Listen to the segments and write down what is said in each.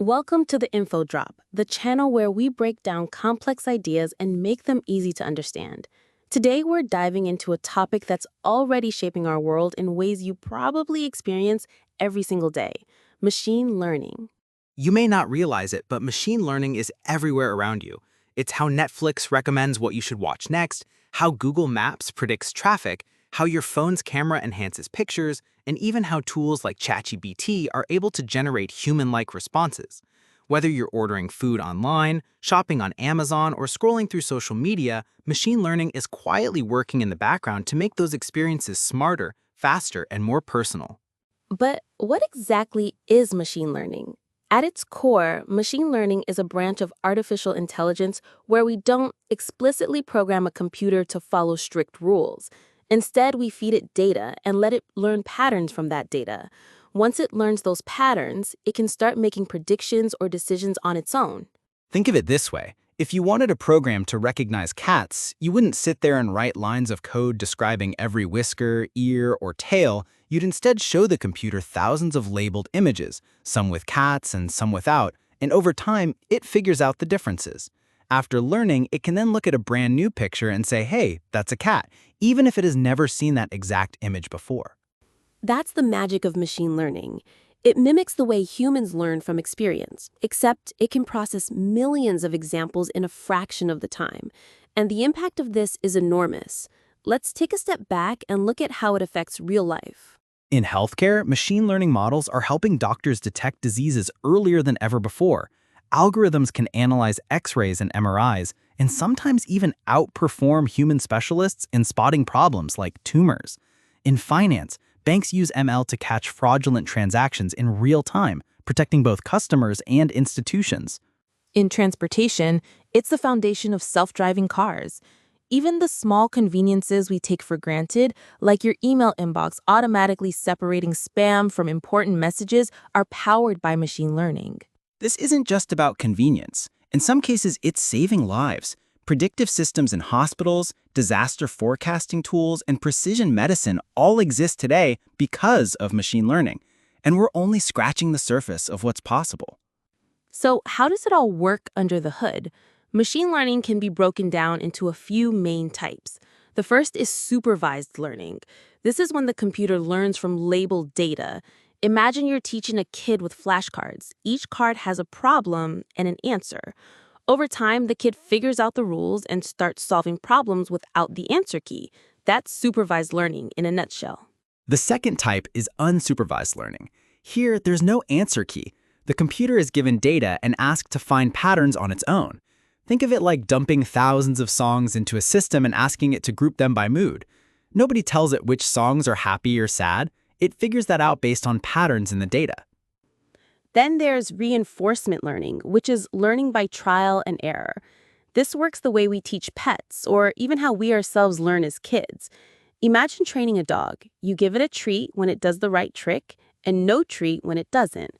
Welcome to the Info Drop, the channel where we break down complex ideas and make them easy to understand. Today, we're diving into a topic that's already shaping our world in ways you probably experience every single day: machine learning. You may not realize it, but machine learning is everywhere around you. It's how Netflix recommends what you should watch next, how Google Maps predicts traffic, how your phone's camera enhances pictures, and even how tools like ChatGPT are able to generate human-like responses. Whether you're ordering food online, shopping on Amazon, or scrolling through social media, machine learning is quietly working in the background to make those experiences smarter, faster, and more personal. But what exactly is machine learning? At its core, machine learning is a branch of artificial intelligence where we don't explicitly program a computer to follow strict rules. Instead, we feed it data and let it learn patterns from that data. Once it learns those patterns, it can start making predictions or decisions on its own. Think of it this way. If you wanted a program to recognize cats, you wouldn't sit there and write lines of code describing every whisker, ear, or tail. You'd instead show the computer thousands of labeled images, some with cats and some without, and over time, it figures out the differences. After learning, it can then look at a brand new picture and say, hey, that's a cat, even if it has never seen that exact image before. That's the magic of machine learning. It mimics the way humans learn from experience, except it can process millions of examples in a fraction of the time. And the impact of this is enormous. Let's take a step back and look at how it affects real life. In healthcare, machine learning models are helping doctors detect diseases earlier than ever before. Algorithms can analyze X-rays and MRIs, and sometimes even outperform human specialists in spotting problems like tumors. In finance, banks use ML to catch fraudulent transactions in real time, protecting both customers and institutions. In transportation, it's the foundation of self-driving cars. Even the small conveniences we take for granted, like your email inbox automatically separating spam from important messages, are powered by machine learning. This isn't just about convenience. In some cases, it's saving lives. Predictive systems in hospitals, disaster forecasting tools, and precision medicine all exist today because of machine learning. And we're only scratching the surface of what's possible. So, how does it all work under the hood? Machine learning can be broken down into a few main types. The first is supervised learning. This is when the computer learns from labeled data. Imagine you're teaching a kid with flashcards. Each card has a problem and an answer. Over time, the kid figures out the rules and starts solving problems without the answer key. That's supervised learning in a nutshell. The second type is unsupervised learning. Here, there's no answer key. The computer is given data and asked to find patterns on its own. Think of it like dumping thousands of songs into a system and asking it to group them by mood. Nobody tells it which songs are happy or sad. It figures that out based on patterns in the data. Then there's reinforcement learning, which is learning by trial and error. This works the way we teach pets, or even how we ourselves learn as kids. Imagine training a dog. You give it a treat when it does the right trick, and no treat when it doesn't.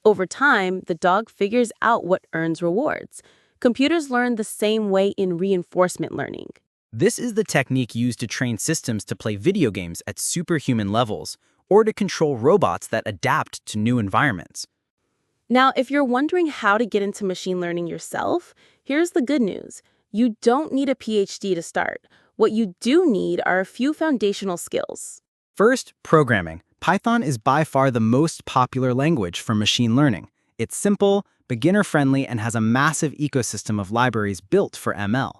Over time, the dog figures out what earns rewards. Computers learn the same way in reinforcement learning. This is the technique used to train systems to play video games at superhuman levels, or to control robots that adapt to new environments. Now, if you're wondering how to get into machine learning yourself, here's the good news. You don't need a PhD to start. What you do need are a few foundational skills. First, programming. Python is by far the most popular language for machine learning. It's simple, beginner-friendly, and has a massive ecosystem of libraries built for ML.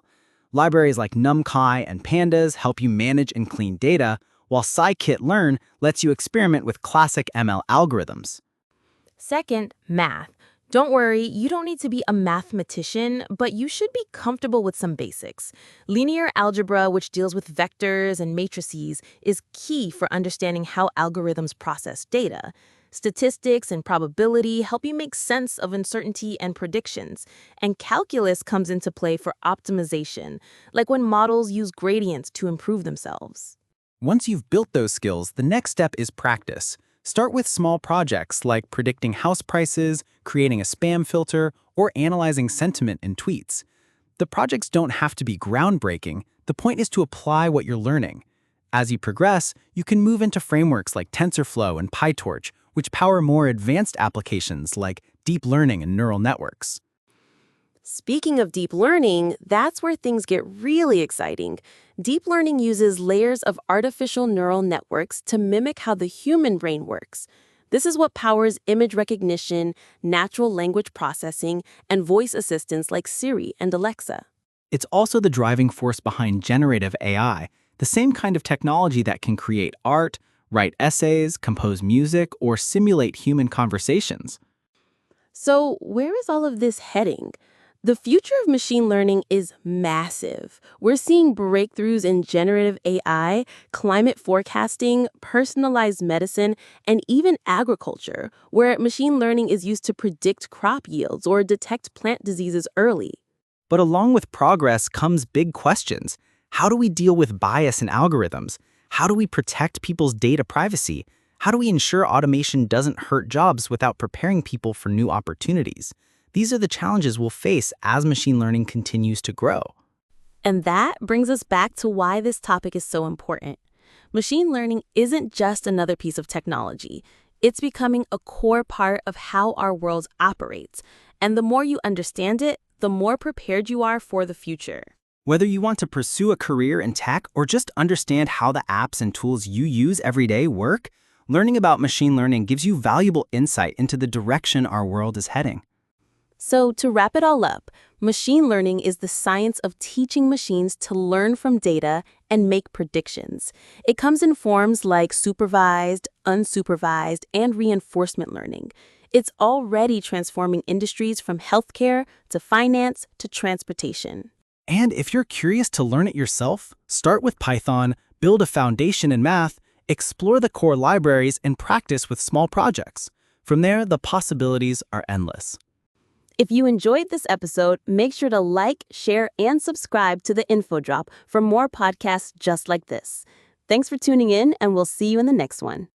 Libraries like NumPy and Pandas help you manage and clean data, while scikit-learn lets you experiment with classic ML algorithms. Second, math. Don't worry, you don't need to be a mathematician, but you should be comfortable with some basics. Linear algebra, which deals with vectors and matrices, is key for understanding how algorithms process data. Statistics and probability help you make sense of uncertainty and predictions. And calculus comes into play for optimization, like when models use gradients to improve themselves. Once you've built those skills, the next step is practice. Start with small projects like predicting house prices, creating a spam filter, or analyzing sentiment in tweets. The projects don't have to be groundbreaking. The point is to apply what you're learning. As you progress, you can move into frameworks like TensorFlow and PyTorch, which power more advanced applications like deep learning and neural networks. Speaking of deep learning, that's where things get really exciting. Deep learning uses layers of artificial neural networks to mimic how the human brain works. This is what powers image recognition, natural language processing, and voice assistants like Siri and Alexa. It's also the driving force behind generative AI, the same kind of technology that can create art, write essays, compose music, or simulate human conversations. So, where is all of this heading? The future of machine learning is massive. We're seeing breakthroughs in generative AI, climate forecasting, personalized medicine, and even agriculture, where machine learning is used to predict crop yields or detect plant diseases early. But along with progress comes big questions. How do we deal with bias in algorithms? How do we protect people's data privacy? How do we ensure automation doesn't hurt jobs without preparing people for new opportunities? These are the challenges we'll face as machine learning continues to grow. And that brings us back to why this topic is so important. Machine learning isn't just another piece of technology. It's becoming a core part of how our world operates. And the more you understand it, the more prepared you are for the future. Whether you want to pursue a career in tech or just understand how the apps and tools you use every day work, learning about machine learning gives you valuable insight into the direction our world is heading. So, to wrap it all up, machine learning is the science of teaching machines to learn from data and make predictions. It comes in forms like supervised, unsupervised, and reinforcement learning. It's already transforming industries from healthcare to finance to transportation. And if you're curious to learn it yourself, start with Python, build a foundation in math, explore the core libraries, and practice with small projects. From there, the possibilities are endless. If you enjoyed this episode, make sure to like, share, and subscribe to the InfoDrop for more podcasts just like this. Thanks for tuning in, and we'll see you in the next one.